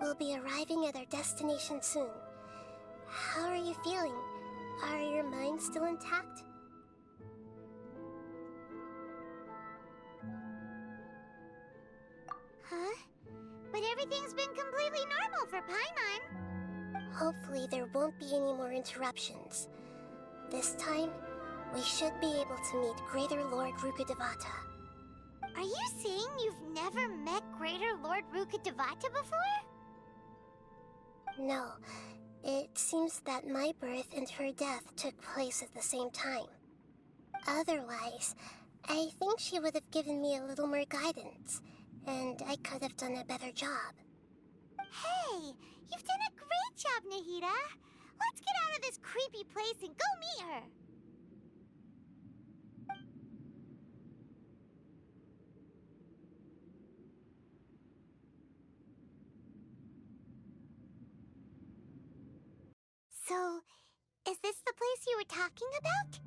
We'll be arriving at our destination soon. How are you feeling? Are your minds still intact? Huh? But everything's been completely normal for Paimon. Hopefully there won't be any more interruptions. This time, we should be able to meet Greater Lord Rukkhadevata. Are you saying you've never met Greater Lord Rukkhadevata before? No. It seems that my birth and her death took place at the same time. Otherwise, I think she would have given me a little more guidance, and I could have done a better job. Hey, you've done a great job, Nahida. Let's get out of this creepy place and go meet her. So, is this the place you were talking about?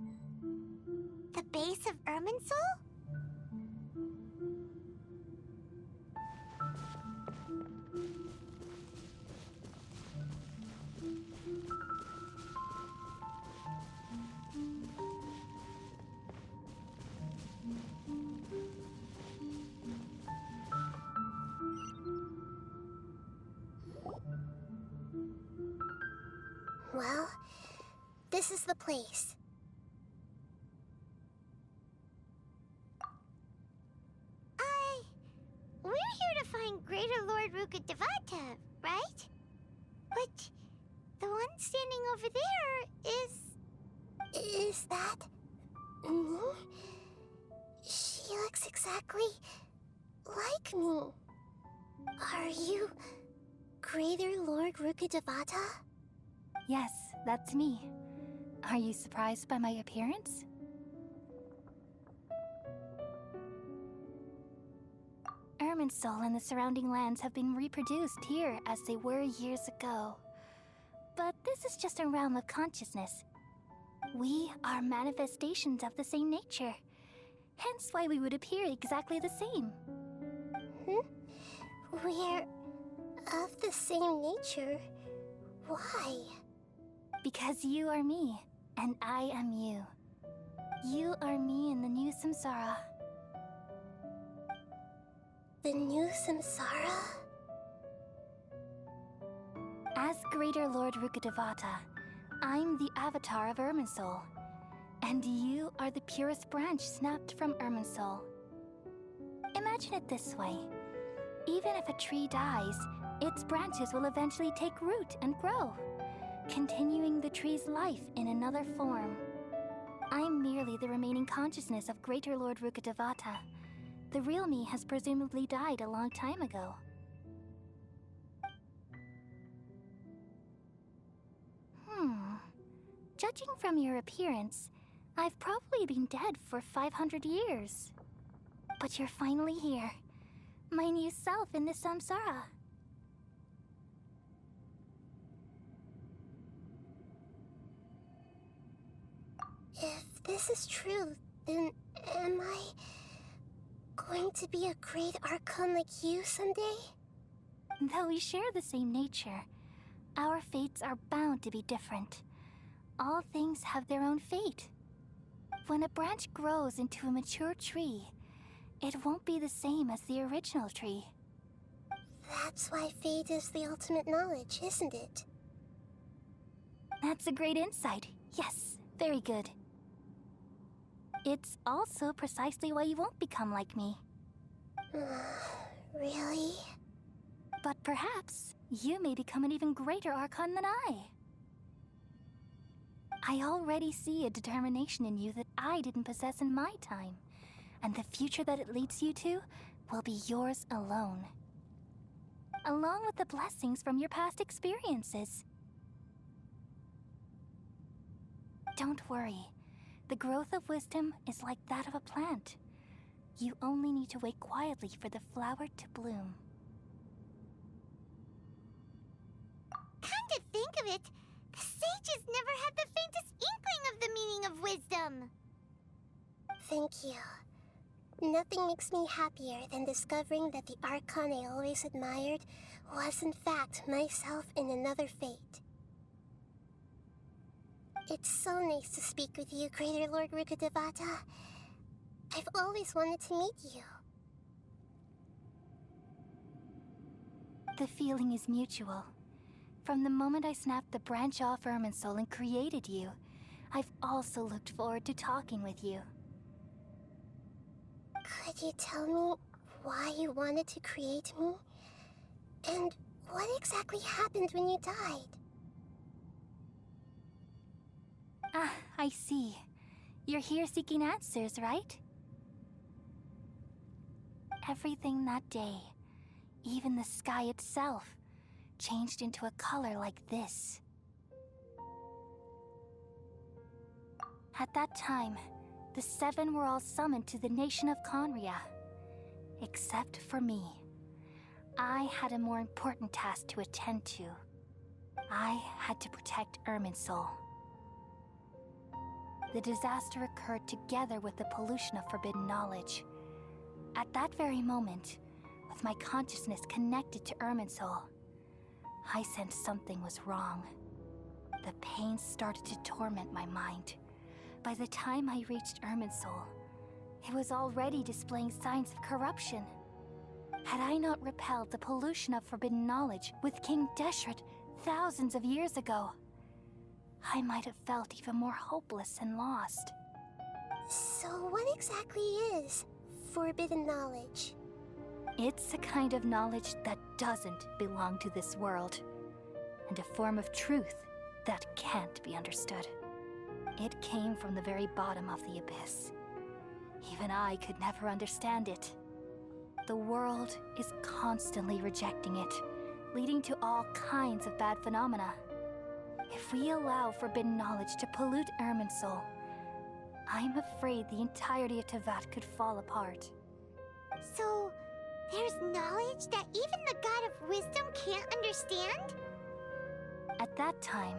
The base of Irminsul? Well, this is the place. We're here to find Greater Lord Rukkhadevata, right? But the one standing over there is... Is that me? She looks exactly like me. Are you Greater Lord Rukkhadevata? Yes, that's me. Are you surprised by my appearance? Irminsul and the surrounding lands have been reproduced here as they were years ago. But this is just a realm of consciousness. We are manifestations of the same nature. Hence why we would appear exactly the same. We're of the same nature. Why? Because you are me, and I am you. You are me in the new samsara. The new samsara? As Greater Lord Rukkhadevata, I'm the avatar of Irminsul, and you are the purest branch snapped from Irminsul. Imagine it this way. Even if a tree dies, its branches will eventually take root and grow, continuing the tree's life in another form. I'm merely the remaining consciousness of Greater Lord Rukkhadevata. The real me has presumably died a long time ago. Judging from your appearance, I've probably been dead for 500 years. But you're finally here. My new self in the samsara. If this is true, then am I going to be a great Archon like you someday? Though we share the same nature, our fates are bound to be different. All things have their own fate. When a branch grows into a mature tree, it won't be the same as the original tree. That's why fate is the ultimate knowledge, isn't it? That's a great insight. Yes, very good. It's also precisely why you won't become like me. Really? But perhaps you may become an even greater Archon than I. I already see a determination in you that I didn't possess in my time, and the future that it leads you to will be yours alone. Along with the blessings from your past experiences. Don't worry. The growth of wisdom is like that of a plant. You only need to wait quietly for the flower to bloom. Come to think of it, the sages never had the faintest inkling of the meaning of wisdom. Thank you. Nothing makes me happier than discovering that the Archon I always admired was in fact myself in another fate. It's so nice to speak with you, Greater Lord Rukkhadevata. I've always wanted to meet you. The feeling is mutual. From the moment I snapped the branch off Irminsul and created you, I've also looked forward to talking with you. Could you tell me why you wanted to create me? And what exactly happened when you died? Ah, I see. You're here seeking answers, right? Everything that day, even the sky itself, changed into a color like this. At that time, the seven were all summoned to the nation of Conria. Except for me. I had a more important task to attend to. I had to protect Irminsul. The disaster occurred together with the pollution of forbidden knowledge. At that very moment, with my consciousness connected to Irminsul, I sensed something was wrong. The pain started to torment my mind. By the time I reached Irminsul, it was already displaying signs of corruption. Had I not repelled the pollution of forbidden knowledge with King Deshret thousands of years ago, I might have felt even more hopeless and lost. So what exactly is forbidden knowledge? It's a kind of knowledge that doesn't belong to this world, and a form of truth that can't be understood. It came from the very bottom of the abyss. Even I could never understand it. The world is constantly rejecting it, leading to all kinds of bad phenomena. If we allow forbidden knowledge to pollute Irminsul, I'm afraid the entirety of Teyvat could fall apart. So, there's knowledge that even the God of Wisdom can't understand? At that time,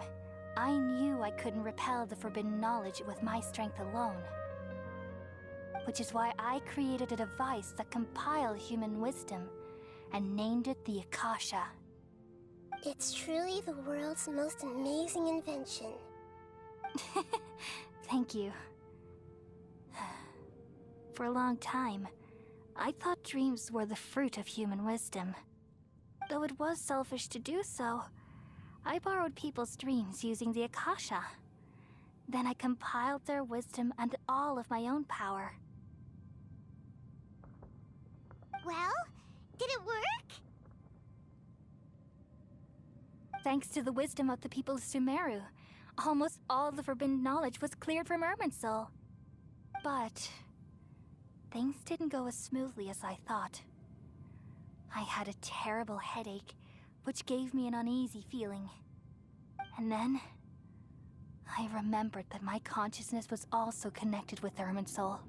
I knew I couldn't repel the forbidden knowledge with my strength alone. Which is why I created a device that compiled human wisdom and named it the Akasha. It's truly the world's most amazing invention. Thank you. For a long time, I thought dreams were the fruit of human wisdom. Though it was selfish to do so, I borrowed people's dreams using the Akasha. Then I compiled their wisdom and all of my own power. Well, did it work? Thanks to the wisdom of the people of Sumeru, almost all the forbidden knowledge was cleared from Irminsul. But things didn't go as smoothly as I thought. I had a terrible headache, which gave me an uneasy feeling. And then I remembered that my consciousness was also connected with Irminsul.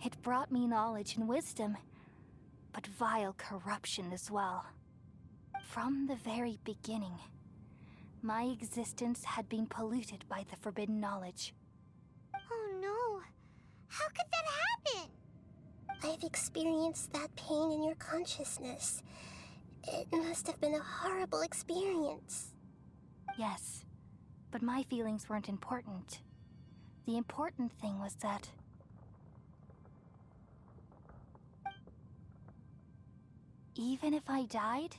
It brought me knowledge and wisdom, but vile corruption as well. From the very beginning, my existence had been polluted by the forbidden knowledge. Oh no. How could that happen? I've experienced that pain in your consciousness. It must have been a horrible experience. Yes, but my feelings weren't important. The important thing was that even if I died,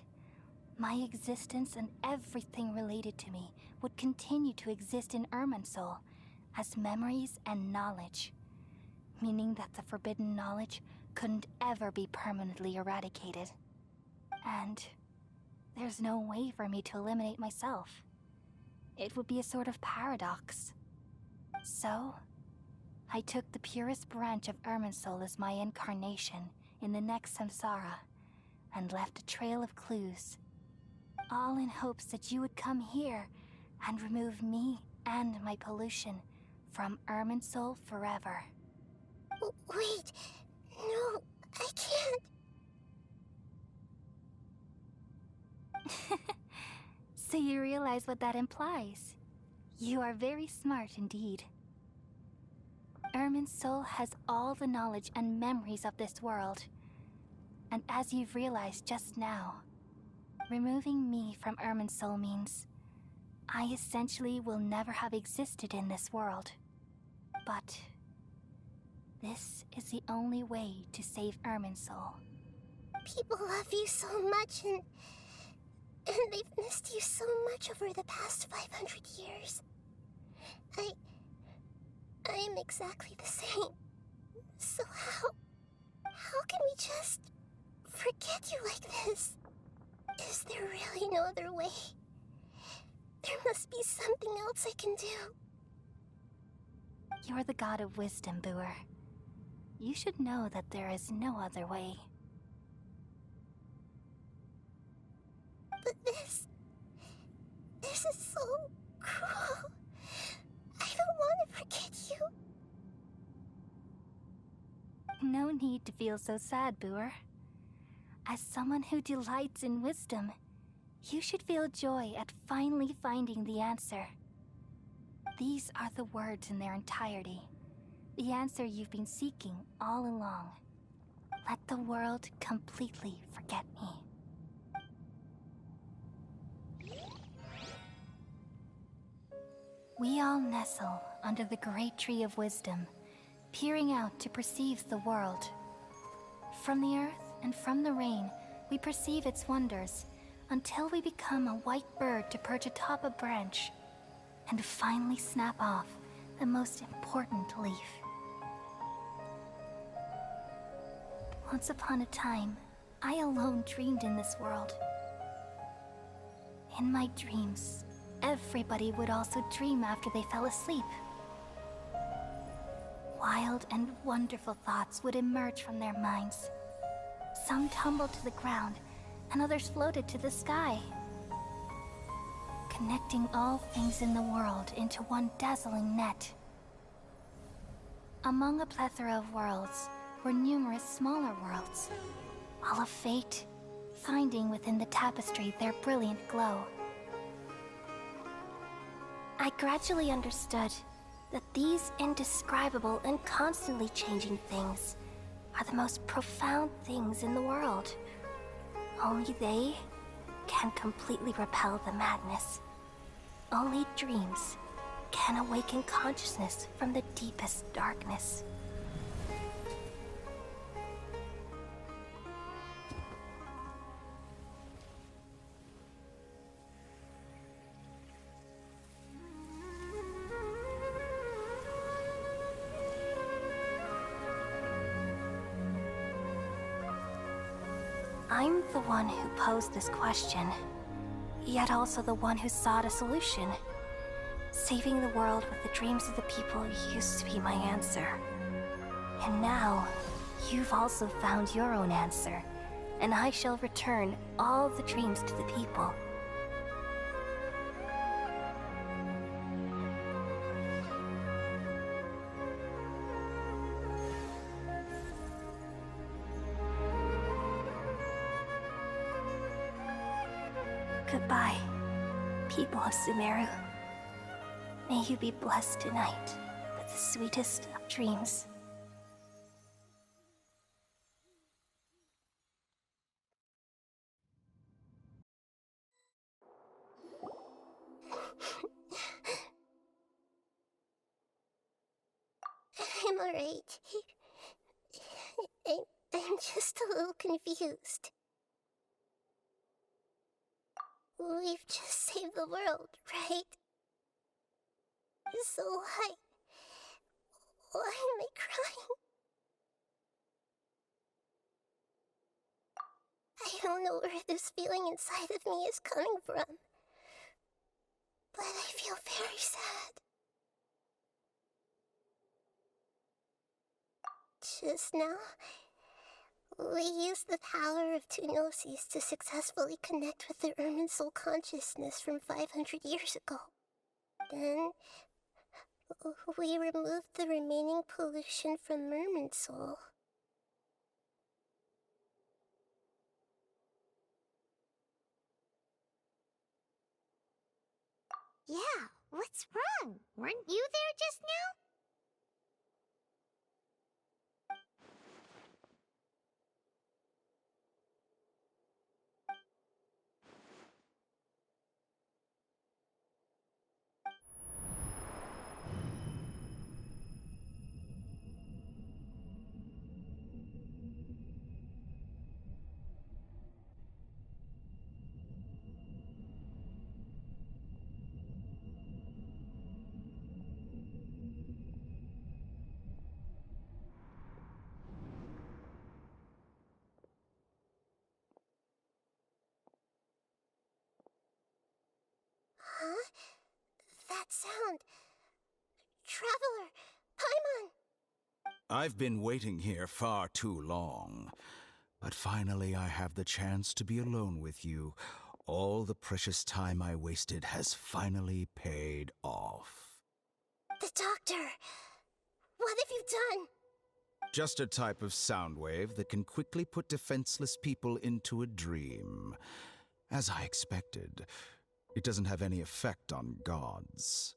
my existence and everything related to me would continue to exist in Irminsul as memories and knowledge, meaning that the forbidden knowledge couldn't ever be permanently eradicated. And there's no way for me to eliminate myself. It would be a sort of paradox. So, I took the purest branch of Irminsul as my incarnation in the next samsara and left a trail of clues, all in hopes that you would come here and remove me and my pollution from Irminsul forever. Wait, no, I can't. So you realize what that implies. You are very smart indeed. Irminsul has all the knowledge and memories of this world. And as you've realized just now, Removing me from Irminsul means I essentially will never have existed in this world. But this is the only way to save Irminsul. People love you so much, and they've missed you so much over the past 500 years. I am exactly the same. So how can we just forget you like this? Is there really no other way? There must be something else I can do. You're the god of wisdom, Booer. You should know that there is no other way. But this is so cruel. I don't want to forget you. No need to feel so sad, Booer. As someone who delights in wisdom, you should feel joy at finally finding the answer. These are the words in their entirety. The answer you've been seeking all along. Let the world completely forget me. We all nestle under the great tree of wisdom, peering out to perceive the world. From the earth and from the rain, we perceive its wonders, until we become a white bird to perch atop a branch, and finally snap off the most important leaf. Once upon a time, I alone dreamed in this world. In my dreams, everybody would also dream after they fell asleep. Wild and wonderful thoughts would emerge from their minds. Some tumbled to the ground, and others floated to the sky, connecting all things in the world into one dazzling net. Among a plethora of worlds were numerous smaller worlds, all of fate, finding within the tapestry their brilliant glow. I gradually understood that these indescribable and constantly changing things are the most profound things in the world. Only they can completely repel the madness. Only dreams can awaken consciousness from the deepest darkness. I'm the one who posed this question, yet also the one who sought a solution. Saving the world with the dreams of the people used to be my answer. And now, you've also found your own answer, and I shall return all the dreams to the people. Goodbye, people of Sumeru. May you be blessed tonight with the sweetest of dreams. I'm alright. I'm just a little confused. We've just saved the world, right? So why am I crying? I don't know where this feeling inside of me is coming from, but I feel very sad. Just now, we used the power of two gnosis to successfully connect with the Irminsul consciousness from 500 years ago. Then, we removed the remaining pollution from Irminsul. Yeah, what's wrong? Weren't you there just now? that sound? Traveler, Paimon! I've been waiting here far too long. But finally I have the chance to be alone with you. All the precious time I wasted has finally paid off. The doctor! What have you done? Just a type of sound wave that can quickly put defenseless people into a dream. As I expected, it doesn't have any effect on gods.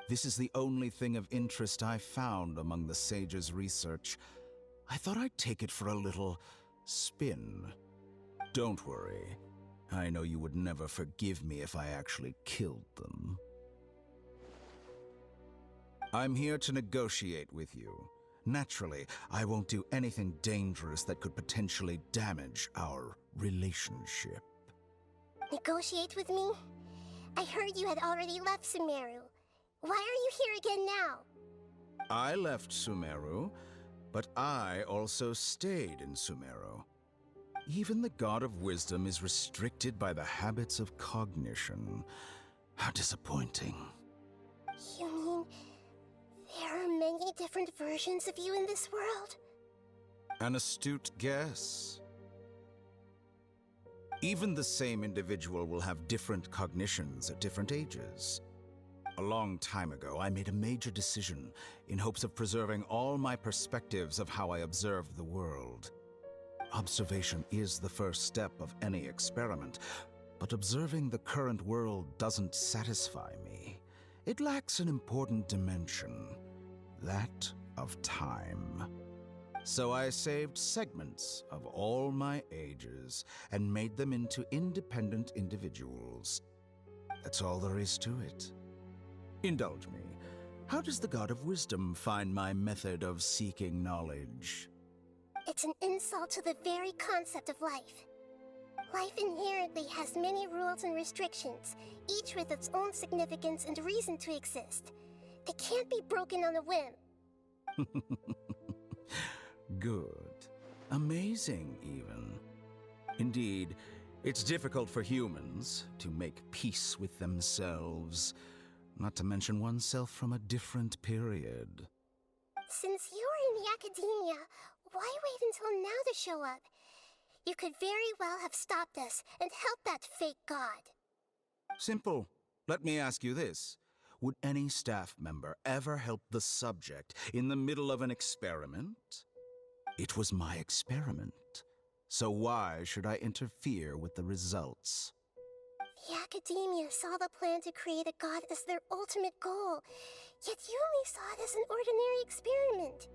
This is the only thing of interest I found among the sage's research. I thought I'd take it for a little spin. Don't worry. I know you would never forgive me if I actually killed them. I'm here to negotiate with you. Naturally, I won't do anything dangerous that could potentially damage our relationship. Negotiate with me? I heard you had already left Sumeru. Why are you here again now? I left Sumeru, but I also stayed in Sumeru. Even the God of Wisdom is restricted by the habits of cognition. How disappointing. You mean there are many different versions of you in this world? An astute guess. Even the same individual will have different cognitions at different ages. A long time ago, I made a major decision in hopes of preserving all my perspectives of how I observed the world. Observation is the first step of any experiment, but observing the current world doesn't satisfy me. It lacks an important dimension, that of time. So I saved segments of all my ages and made them into independent individuals. That's all there is to it. Indulge me. How does the God of Wisdom find my method of seeking knowledge? It's an insult to the very concept of life. Life inherently has many rules and restrictions, each with its own significance and reason to exist. They can't be broken on a whim. Good. Amazing, even. Indeed, it's difficult for humans to make peace with themselves, not to mention oneself from a different period. Since you're in the academia, why wait until now to show up? You could very well have stopped us and helped that fake god. Simple. Let me ask you this. Would any staff member ever help the subject in the middle of an experiment? It was my experiment. So why should I interfere with the results? The academia saw the plan to create a god as their ultimate goal, yet you only saw it as an ordinary experiment.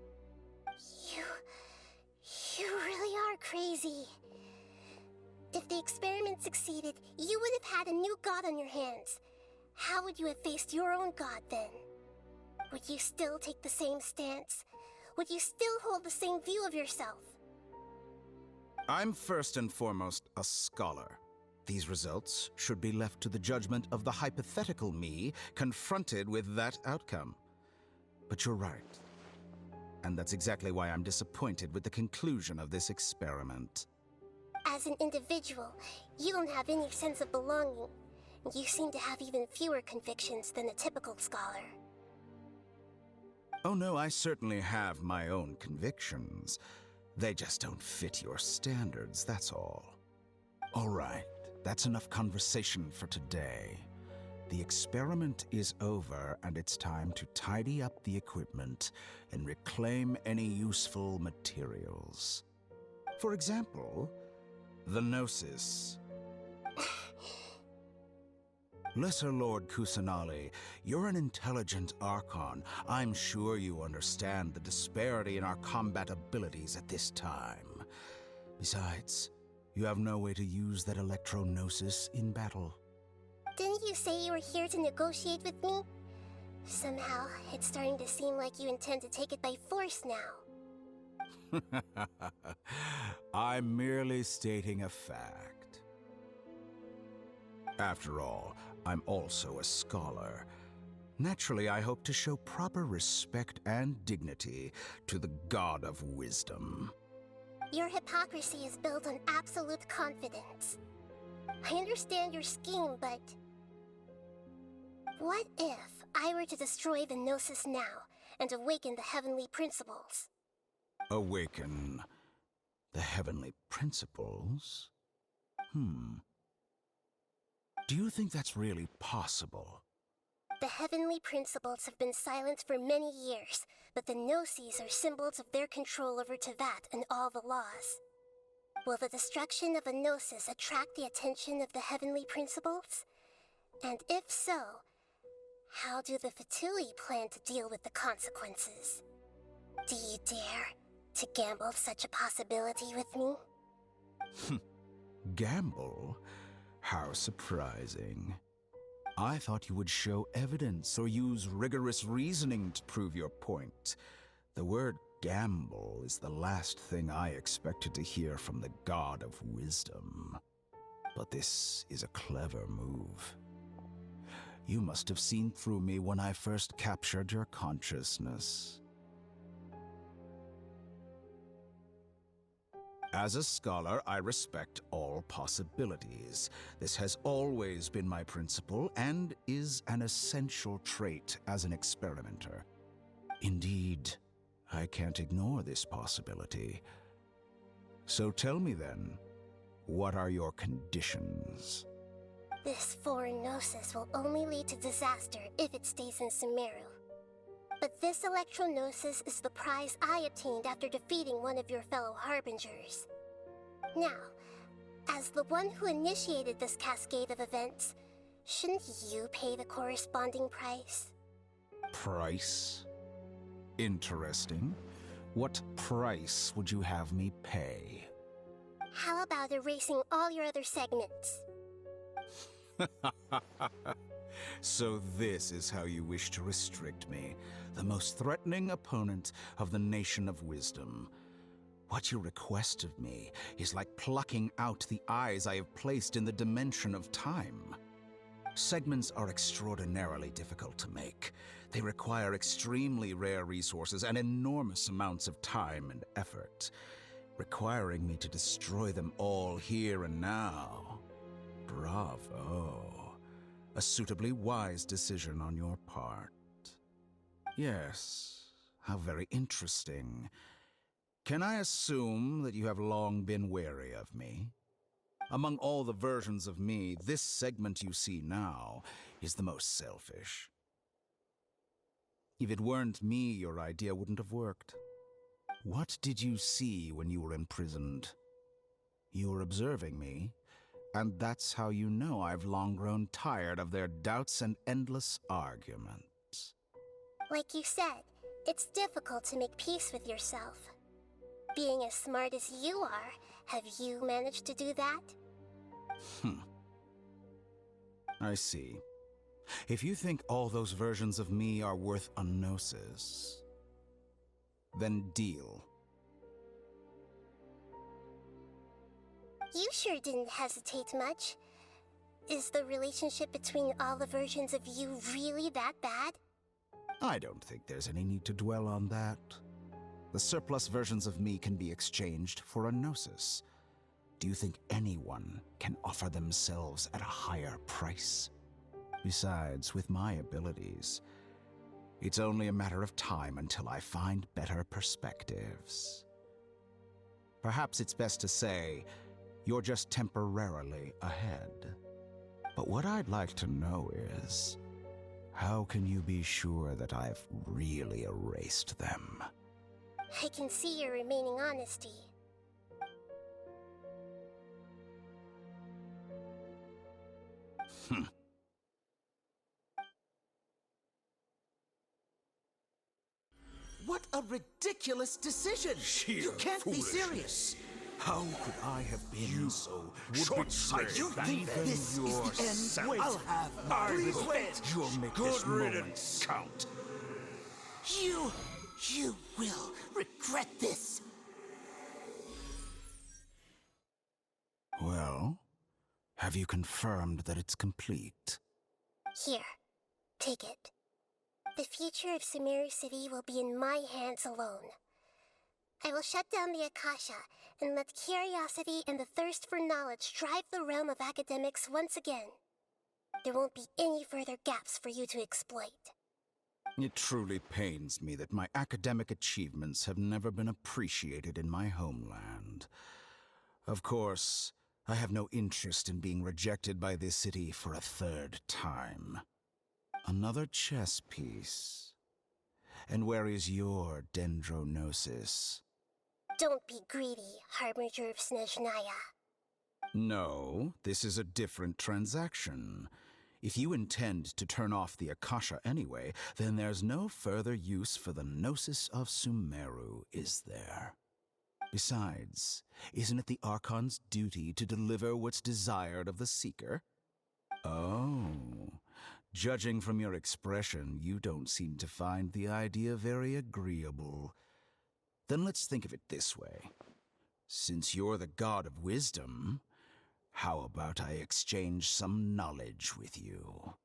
You really are crazy. If the experiment succeeded, you would have had a new god on your hands. How would you have faced your own god then? Would you still take the same stance? Would you still hold the same view of yourself? I'm first and foremost a scholar. These results should be left to the judgment of the hypothetical me confronted with that outcome. But you're right. And that's exactly why I'm disappointed with the conclusion of this experiment. As an individual, you don't have any sense of belonging. You seem to have even fewer convictions than a typical scholar. Oh no, I certainly have my own convictions. They just don't fit your standards, that's all. All right, that's enough conversation for today. The experiment is over, and it's time to tidy up the equipment and reclaim any useful materials. For example, the Gnosis. Lesser Lord Kusanali, you're an intelligent Archon. I'm sure you understand the disparity in our combat abilities at this time. Besides, you have no way to use that Electro-Gnosis in battle. Didn't you say you were here to negotiate with me? Somehow, it's starting to seem like you intend to take it by force now. I'm merely stating a fact. After all, I'm also a scholar. Naturally, I hope to show proper respect and dignity to the God of Wisdom. Your hypocrisy is built on absolute confidence. I understand your scheme, but... what if I were to destroy the Gnosis now and awaken the heavenly principles? Awaken the heavenly principles? Do you think that's really possible? The heavenly principles have been silent for many years, but the Gnosis are symbols of their control over Teyvat and all the laws. Will the destruction of a Gnosis attract the attention of the heavenly principles? And if so, how do the Fatui plan to deal with the consequences? Do you dare to gamble such a possibility with me? Gamble? How surprising. I thought you would show evidence or use rigorous reasoning to prove your point. The word gamble is the last thing I expected to hear from the god of wisdom. But this is a clever move. You must have seen through me when I first captured your consciousness. As a scholar, I respect all possibilities. This has always been my principle and is an essential trait as an experimenter. Indeed, I can't ignore this possibility. So tell me then, what are your conditions? This foreign Gnosis will only lead to disaster if it stays in Sumeru. But this Electro-Gnosis is the prize I obtained after defeating one of your fellow Harbingers. Now, as the one who initiated this cascade of events, shouldn't you pay the corresponding price? Price? Interesting. What price would you have me pay? How about erasing all your other segments? So this is how you wish to restrict me, the most threatening opponent of the Nation of Wisdom. What you request of me is like plucking out the eyes I have placed in the dimension of time. Segments are extraordinarily difficult to make. They require extremely rare resources and enormous amounts of time and effort, requiring me to destroy them all here and now. Bravo. A suitably wise decision on your part. Yes, how very interesting. Can I assume that you have long been wary of me? Among all the versions of me, this segment you see now is the most selfish. If it weren't me, your idea wouldn't have worked. What did you see when you were imprisoned? You were observing me, and that's how you know I've long grown tired of their doubts and endless arguments. Like you said, it's difficult to make peace with yourself. Being as smart as you are, have you managed to do that? I see. If you think all those versions of me are worth a gnosis, then deal. You sure didn't hesitate much. Is the relationship between all the versions of you really that bad? I don't think there's any need to dwell on that. The surplus versions of me can be exchanged for a gnosis. Do you think anyone can offer themselves at a higher price? Besides, with my abilities, it's only a matter of time until I find better perspectives. Perhaps it's best to say, you're just temporarily ahead. But what I'd like to know is, how can you be sure that I've really erased them? I can see your remaining honesty. What a ridiculous decision! You can't be serious! How could I have been so short-sighted? You think this is the end? I'll have please wait! You'll make this moment count. You will regret this! Well, have you confirmed that it's complete? Here, take it. The future of Sumeru City will be in my hands alone. I will shut down the Akasha and let curiosity and the thirst for knowledge drive the realm of academics once again. There won't be any further gaps for you to exploit. It truly pains me that my academic achievements have never been appreciated in my homeland. Of course, I have no interest in being rejected by this city for a third time. Another chess piece. And where is your dendronosis? Don't be greedy, Harbinger of Snezhnaya. No, this is a different transaction. If you intend to turn off the Akasha anyway, then there's no further use for the Gnosis of Sumeru, is there? Besides, isn't it the Archon's duty to deliver what's desired of the Seeker? Oh, judging from your expression, you don't seem to find the idea very agreeable. Then let's think of it this way. Since you're the god of wisdom, how about I exchange some knowledge with you?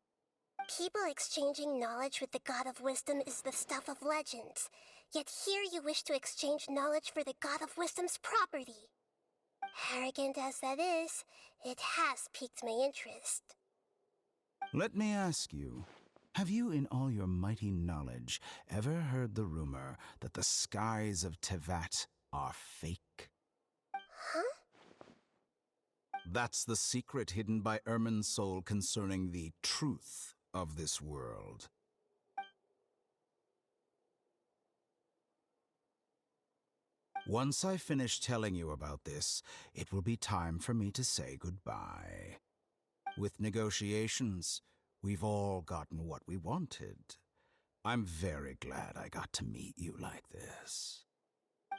People exchanging knowledge with the God of Wisdom is the stuff of legends. Yet here you wish to exchange knowledge for the God of Wisdom's property. Arrogant as that is, it has piqued my interest. Let me ask you, have you in all your mighty knowledge ever heard the rumor that the skies of Tevat are fake? Huh? That's the secret hidden by Irminsul concerning the truth of this world. Once I finish telling you about this, it will be time for me to say goodbye. With negotiations, we've all gotten what we wanted. I'm very glad I got to meet you like this.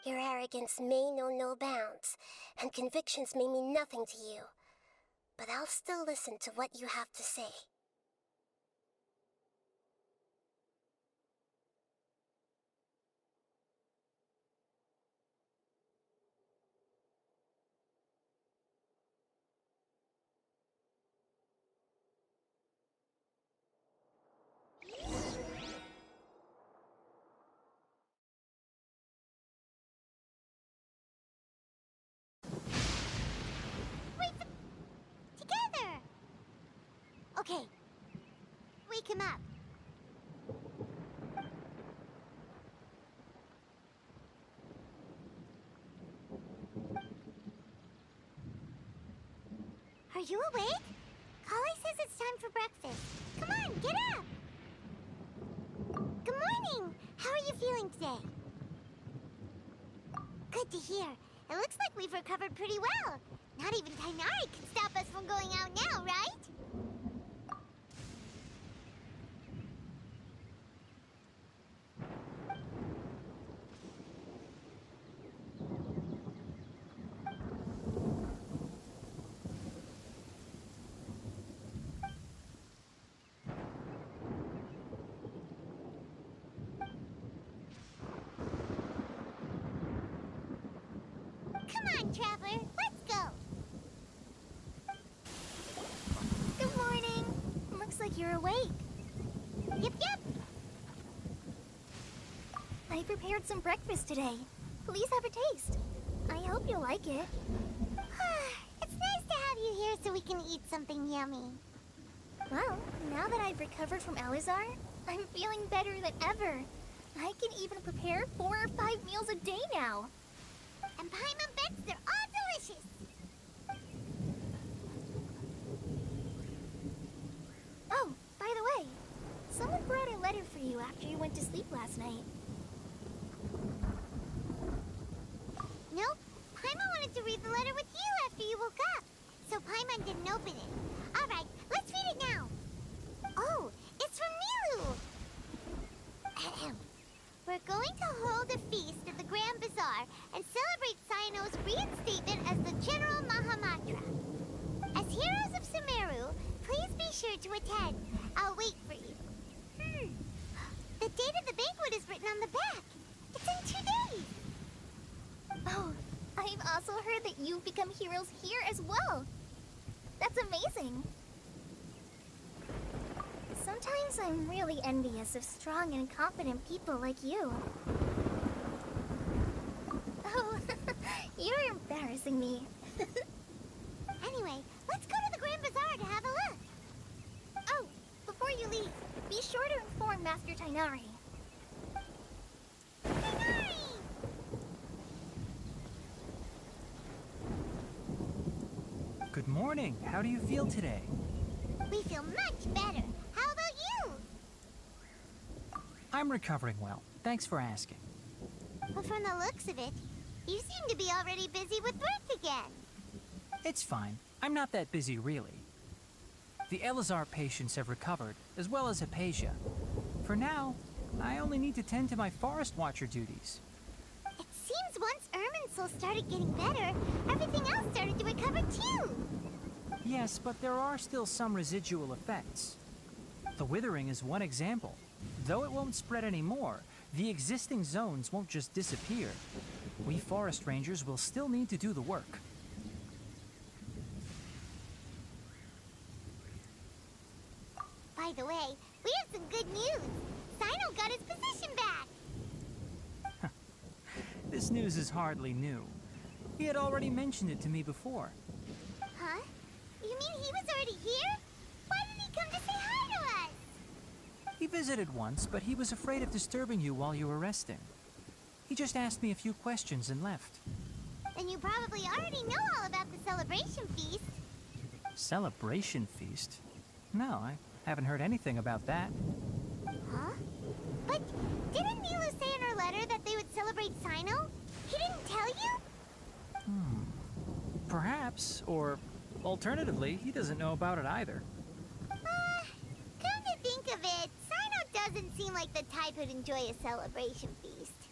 Your arrogance may know no bounds, and convictions may mean nothing to you. But I'll still listen to what you have to say. Together! Okay. Wake him up. Are you awake? Kali says it's time for breakfast. Come on, get up! Good morning! How are you feeling today? Good to hear. It looks like we've recovered pretty well. Not even Tainari can stop us from going out now, right? Come on, Traveler, let's go! Good morning. Looks like you're awake. Yep, yep! I prepared some breakfast today. Please have a taste. I hope you like it. It's nice to have you here so we can eat something yummy. Well, now that I've recovered from Alizar, I'm feeling better than ever. I can even prepare 4 or 5 meals a day now. And Paimon bets they're all delicious. Oh, by the way, someone brought a letter for you after you went to sleep last night. Nope, Paimon wanted to read the letter with you after you woke up. So Paimon didn't open it. Alright, let's read it now. Oh, it's from Milu. Ahem. We're going to hold a feast at the Grand Bazaar and celebrate Cyano's reinstatement as the General Mahamatra. As heroes of Sumeru, please be sure to attend. I'll wait for you. The date of the banquet is written on the back. It's in 2 days. Oh, I've also heard that you've become heroes here as well. That's amazing. Sometimes I'm really envious of strong and confident people like you. Oh, you're embarrassing me. Anyway, let's go to the Grand Bazaar to have a look. Oh, before you leave, Be sure to inform Master Tainari. Tainari! Good morning. How do you feel today? We feel much better. How about you? I'm recovering well. Thanks for asking. But from the looks of it, you seem to be already busy with work again. It's fine. I'm not that busy, really. The Elazar patients have recovered, as well as Hypatia. For now, I only need to tend to my Forest Watcher duties. It seems once Irminsul started getting better, everything else started to recover too. Yes, but there are still some residual effects. The withering is one example. Though it won't spread anymore, the existing zones won't just disappear. We forest rangers will still need to do the work. By the way, we have some good news. Sino got his position back. This news is hardly new. He had already mentioned it to me before. Huh? You mean he was already here? Why did he come to say hi to us? He visited once, but he was afraid of disturbing you while you were resting. He just asked me a few questions and left. Then you probably already know all about the celebration feast. Celebration feast? No, I haven't heard anything about that. Huh? But didn't Nilu say in her letter that they would celebrate Sino? He didn't tell you? Perhaps, or alternatively, he doesn't know about it either. Come to think of it, Sino doesn't seem like the type who'd enjoy a celebration feast.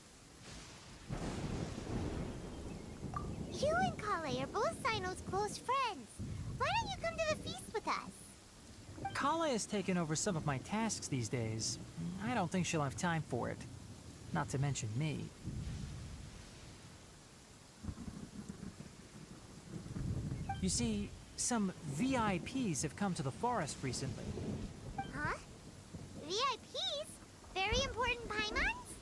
You and Kale are both Sino's close friends. Why don't you come to the feast with us? Kala has taken over some of my tasks these days. I don't think she'll have time for it. Not to mention me. You see, some VIPs have come to the forest recently. Huh? VIPs? Very important Paimons?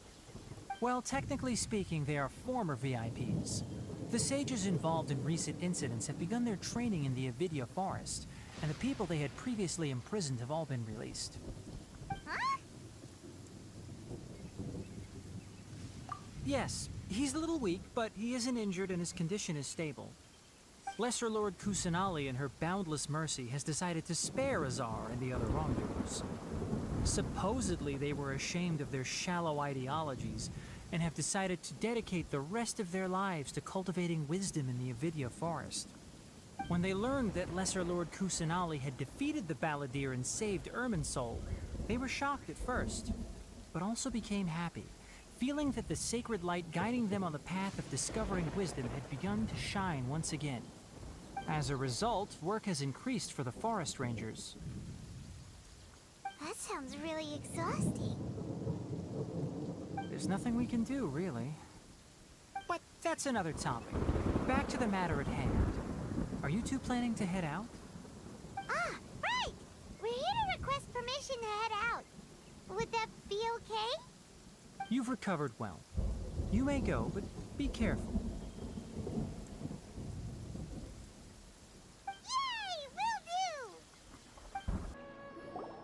Well, technically speaking, they are former VIPs. The sages involved in recent incidents have begun their training in the Avidya forest, and the people they had previously imprisoned have all been released. Huh? Yes, he's a little weak, but he isn't injured and his condition is stable. Lesser Lord Kusanali, in her boundless mercy, has decided to spare Azar and the other wrongdoers. Supposedly, they were ashamed of their shallow ideologies and have decided to dedicate the rest of their lives to cultivating wisdom in the Avidya forest. When they learned that Lesser Lord Kusanali had defeated the Balladeer and saved Irminsul, they were shocked at first, but also became happy, feeling that the sacred light guiding them on the path of discovering wisdom had begun to shine once again. As a result, work has increased for the forest rangers. That sounds really exhausting. There's nothing we can do, really. But that's another topic. Back to the matter at hand. Are you two planning to head out? Ah, right! We're here to request permission to head out. Would that be okay? You've recovered well. You may go, but be careful. Yay! Will do!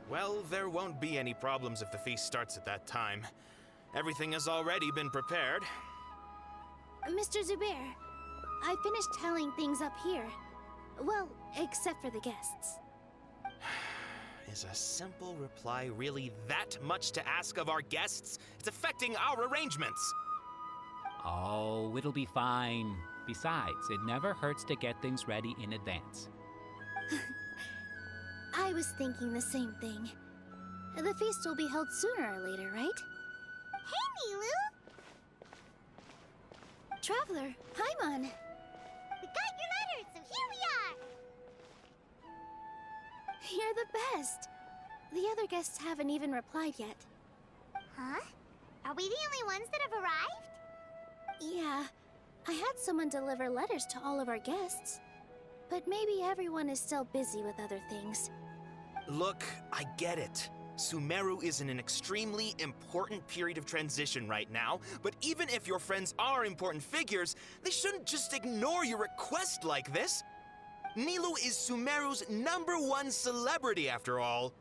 Well, there won't be any problems if the feast starts at that time. Everything has already been prepared. Mr. Zubair, I finished telling things up here. Well, except for the guests. Is a simple reply really that much to ask of our guests? It's affecting our arrangements. Oh, it'll be fine. Besides, it never hurts to get things ready in advance. I was thinking the same thing. The feast will be held sooner or later, right? Hey, Nilu! Traveler, Paimon. We got your letter, so here we are! You're the best. The other guests haven't even replied yet. Huh? Are we the only ones that have arrived? Yeah, I had someone deliver letters to all of our guests. But maybe everyone is still busy with other things. Look, I get it. Sumeru is in an extremely important period of transition right now, but even if your friends are important figures, they shouldn't just ignore your request like this. Nilu is Sumeru's #1 celebrity, after all.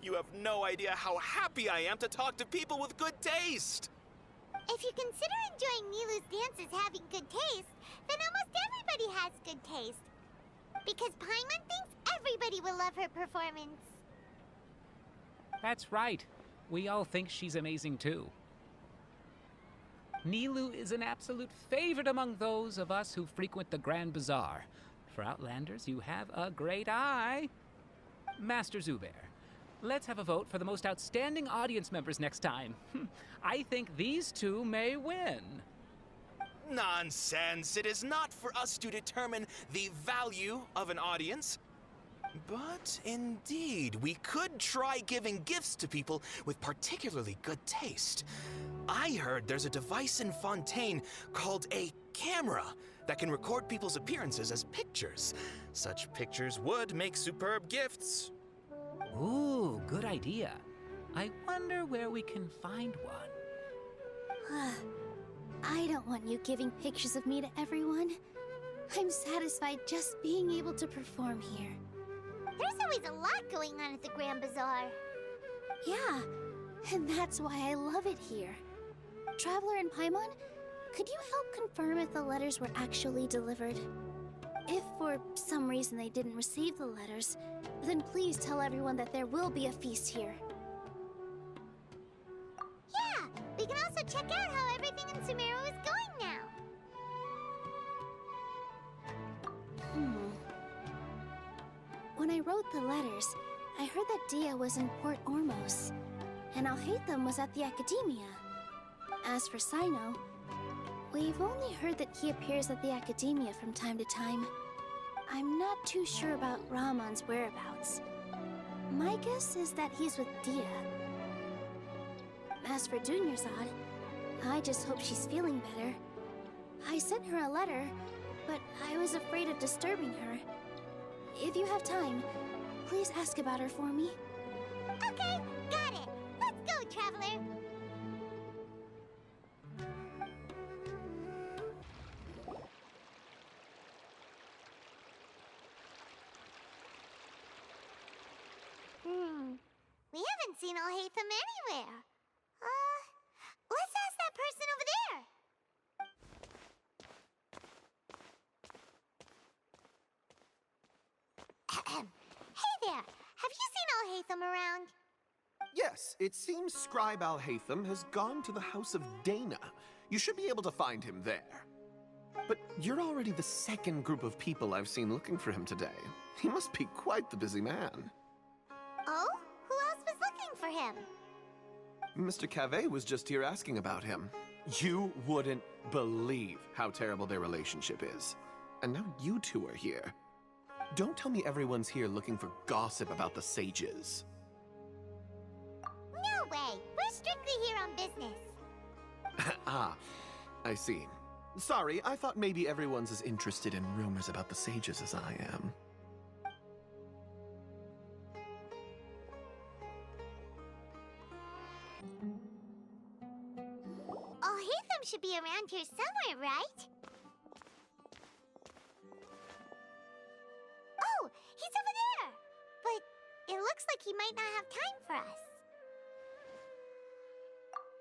You have no idea how happy I am to talk to people with good taste. If you consider enjoying Nilu's dances having good taste, then almost everybody has good taste. Because Paimon thinks everybody will love her performance. That's right. We all think she's amazing too. Nilu is an absolute favorite among those of us who frequent the Grand Bazaar. For Outlanders, you have a great eye. Master Zubair, let's have a vote for the most outstanding audience members next time. I think these two may win. Nonsense. It is not for us to determine the value of an audience. But indeed, we could try giving gifts to people with particularly good taste. I heard there's a device in Fontaine called a camera that can record people's appearances as pictures. Such pictures would make superb gifts. Ooh, good idea. I wonder where we can find one. I don't want you giving pictures of me to everyone. I'm satisfied just being able to perform here. There's always a lot going on at the Grand Bazaar. Yeah, and that's why I love it here. Traveler and Paimon, could you help confirm if the letters were actually delivered? If for some reason they didn't receive the letters, then please tell everyone that there will be a feast here. Yeah, we can also check out how everything in Sumeru is going now. When I wrote the letters, I heard that Dia was in Port Ormos, and Alhaitham was at the Academia. As for Sino, we've only heard that he appears at the Academia from time to time. I'm not too sure about Ramon's whereabouts. My guess is that he's with Dia. As for Dunyarzad, I just hope she's feeling better. I sent her a letter, but I was afraid of disturbing her. If you have time, please ask about her for me. Okay, got it. Let's go, Traveler. We haven't seen Alhaitham anywhere. Let's ask that person over there. Hey there, have you seen Alhaitham around? Yes, it seems Scribe Alhaitham has gone to the House of Dana. You should be able to find him there. But you're already the second group of people I've seen looking for him today. He must be quite the busy man. Oh? Who else was looking for him? Mr. Cave was just here asking about him. You wouldn't believe how terrible their relationship is. And now you two are here. Don't tell me everyone's here looking for gossip about the sages. No way! We're strictly here on business. Ah, I see. Sorry, I thought maybe everyone's as interested in rumors about the sages as I am. Alhaitham should be around here somewhere, right? Oh, he's over there! But it looks like he might not have time for us.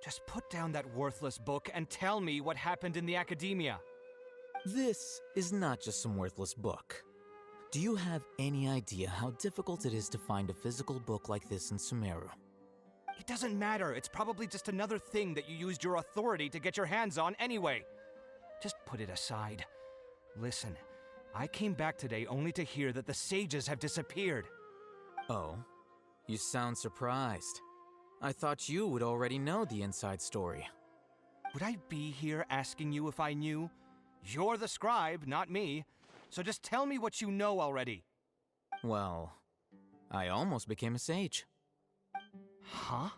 Just put down that worthless book and tell me what happened in the Academia. This is not just some worthless book. Do you have any idea how difficult it is to find a physical book like this in Sumeru? It doesn't matter. It's probably just another thing that you used your authority to get your hands on anyway. Just put it aside. Listen, I came back today only to hear that the sages have disappeared. Oh, you sound surprised. I thought you would already know the inside story. Would I be here asking you if I knew? You're the scribe, not me. So just tell me what you know already. Well, I almost became a sage. Huh?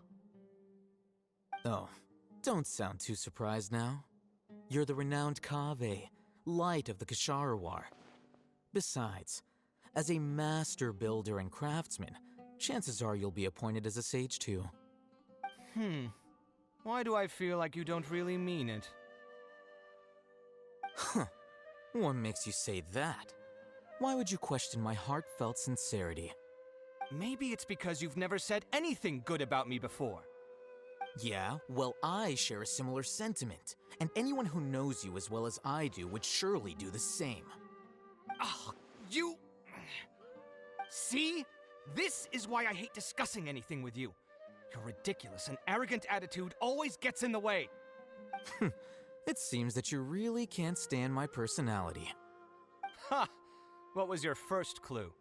Oh, don't sound too surprised now. You're the renowned Kaveh, light of the Ksharawar. Besides, as a master builder and craftsman, chances are you'll be appointed as a sage too. Why do I feel like you don't really mean it? Huh. What makes you say that? Why would you question my heartfelt sincerity? Maybe it's because you've never said anything good about me before. Yeah, well, I share a similar sentiment, and anyone who knows you as well as I do would surely do the same. Oh, you... See? This is why I hate discussing anything with you. Your ridiculous and arrogant attitude always gets in the way. It seems that you really can't stand my personality. Ha! What was your first clue?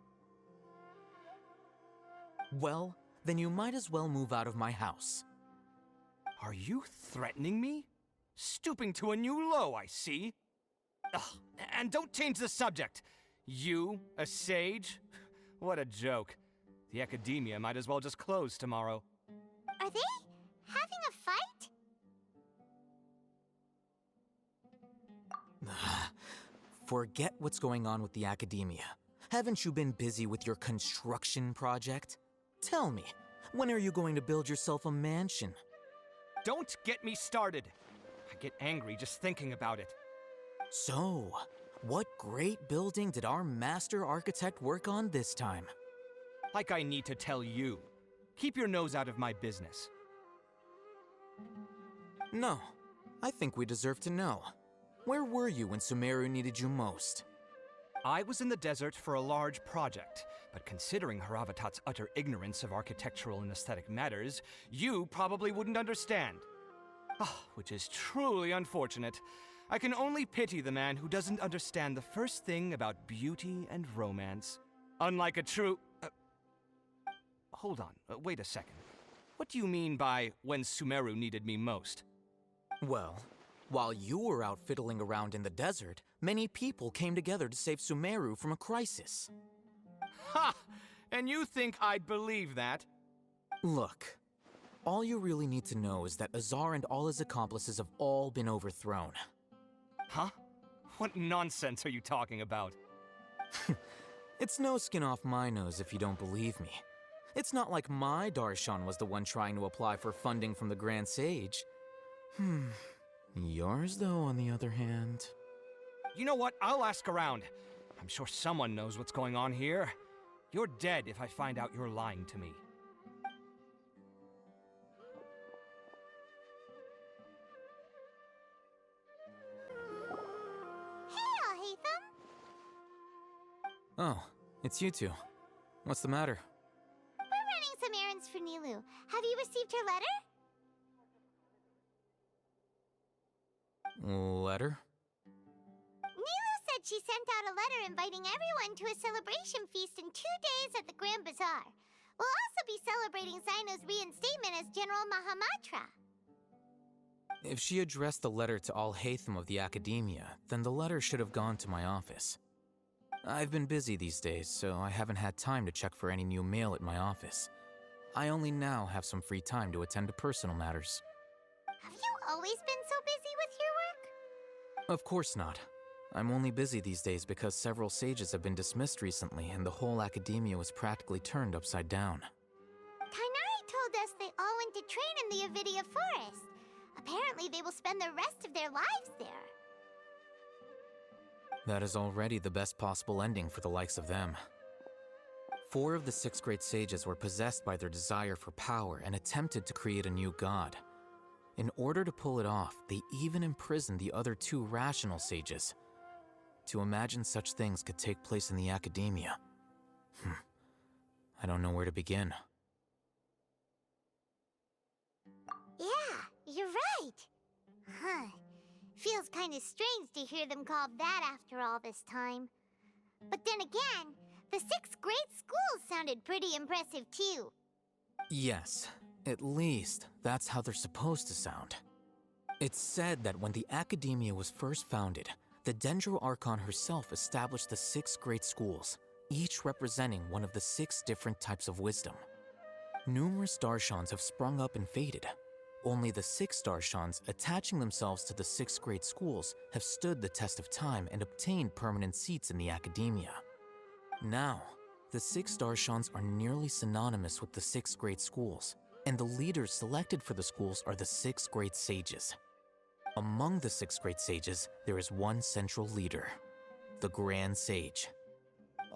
Well, then you might as well move out of my house. Are you threatening me? Stooping to a new low, I see. Ugh, and don't change the subject. You, a sage? What a joke. The academia might as well just close tomorrow. Are they having a fight? Forget what's going on with the academia. Haven't you been busy with your construction project? Tell me, when are you going to build yourself a mansion? Don't get me started. I get angry just thinking about it. So, what great building did our master architect work on this time? Like I need to tell you. Keep your nose out of my business. No, I think we deserve to know. Where were you when Sumeru needed you most? I was in the desert for a large project, but considering Haravatat's utter ignorance of architectural and aesthetic matters, you probably wouldn't understand. Which is truly unfortunate. I can only pity the man who doesn't understand the first thing about beauty and romance. Unlike a true... Hold on, wait a second. What do you mean by when Sumeru needed me most? Well, while you were out fiddling around in the desert, many people came together to save Sumeru from a crisis. Ha! And you think I'd believe that? Look, all you really need to know is that Azar and all his accomplices have all been overthrown. Huh? What nonsense are you talking about? It's no skin off my nose if you don't believe me. It's not like my Darshan was the one trying to apply for funding from the Grand Sage. Yours, though, on the other hand... You know what? I'll ask around. I'm sure someone knows what's going on here. You're dead if I find out you're lying to me. Hey, Alhaitham! Oh, it's you two. What's the matter? We're running some errands for Nilu. Have you received her letter? Letter? Nilu said she sent out a letter inviting everyone to a celebration feast in 2 days at the Grand Bazaar. We'll also be celebrating Zaino's reinstatement as General Mahamatra. If she addressed the letter to Alhaitham of the Academia, then the letter should have gone to my office. I've been busy these days, so I haven't had time to check for any new mail at my office. I only now have some free time to attend to personal matters. Have you always been so busy with your work? Of course not. I'm only busy these days because several sages have been dismissed recently and the whole academia was practically turned upside down. Kainari told us they all went to train in the Avidia Forest. Apparently they will spend the rest of their lives there. That is already the best possible ending for the likes of them. 4 of the 6 great sages were possessed by their desire for power and attempted to create a new god. In order to pull it off, they even imprisoned the other 2 rational sages. To imagine such things could take place in the academia. I don't know where to begin. Yeah, you're right. Huh. Feels kinda strange to hear them called that after all this time. But then again, the 6 great schools sounded pretty impressive too. Yes, at least that's how they're supposed to sound. It's said that when the academia was first founded, the Dendro Archon herself established the 6 great schools, each representing one of the 6 different types of wisdom. Numerous Darshans have sprung up and faded. Only the 6 Darshans attaching themselves to the 6 great schools have stood the test of time and obtained permanent seats in the academia. Now, the 6 Darshans are nearly synonymous with the 6 great schools, and the leaders selected for the schools are the 6 great sages. Among the 6 great sages, there is one central leader, the Grand Sage.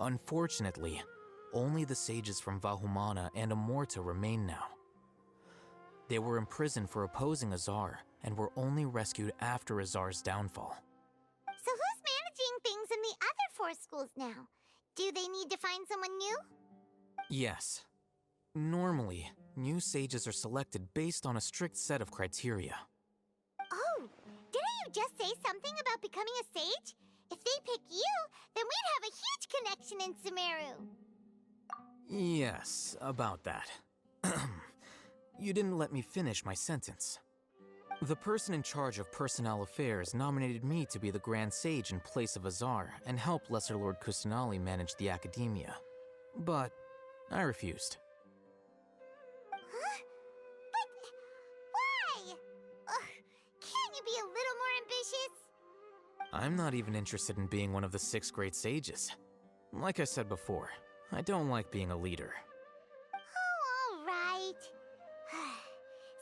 Unfortunately, only the sages from Vahumana and Amorta remain now. They were imprisoned for opposing Azar and were only rescued after Azar's downfall. So who's managing things in the other 4 schools now? Do they need to find someone new? Yes. Normally, new sages are selected based on a strict set of criteria. Oh, didn't you just say something about becoming a sage? If they pick you, then we'd have a huge connection in Sumeru. Yes, about that. You didn't let me finish my sentence. The person in charge of personnel affairs nominated me to be the Grand Sage in place of Azar and help Lesser Lord Kusanali manage the academia. But I refused. Huh? But why? Ugh, can't you be a little more ambitious? I'm not even interested in being one of the 6 great sages. Like I said before, I don't like being a leader. Oh, all right.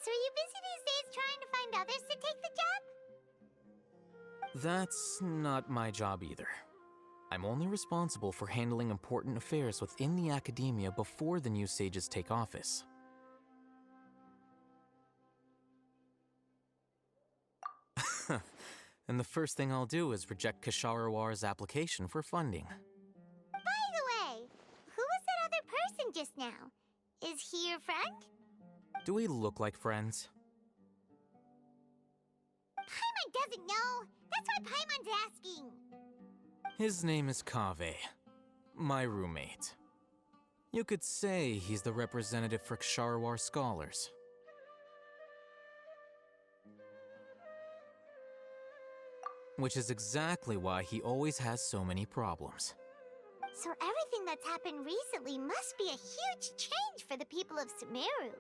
So are you busy these days trying to find others to take the job? That's not my job either. I'm only responsible for handling important affairs within the academia before the new sages take office. And the first thing I'll do is reject Kasharawar's application for funding. By the way, who was that other person just now? Is he your friend? Do we look like friends? Paimon doesn't know. That's why Paimon's asking. His name is Kaveh, my roommate. You could say he's the representative for Ksharawar scholars. Which is exactly why he always has so many problems. So everything that's happened recently must be a huge change for the people of Sumeru.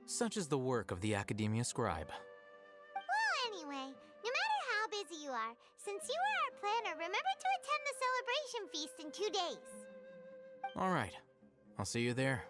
Such is the work of the Academia Scribe. Well, anyway, no matter how busy you are, since you are our planner, remember to attend the celebration feast in 2 days. All right, I'll see you there.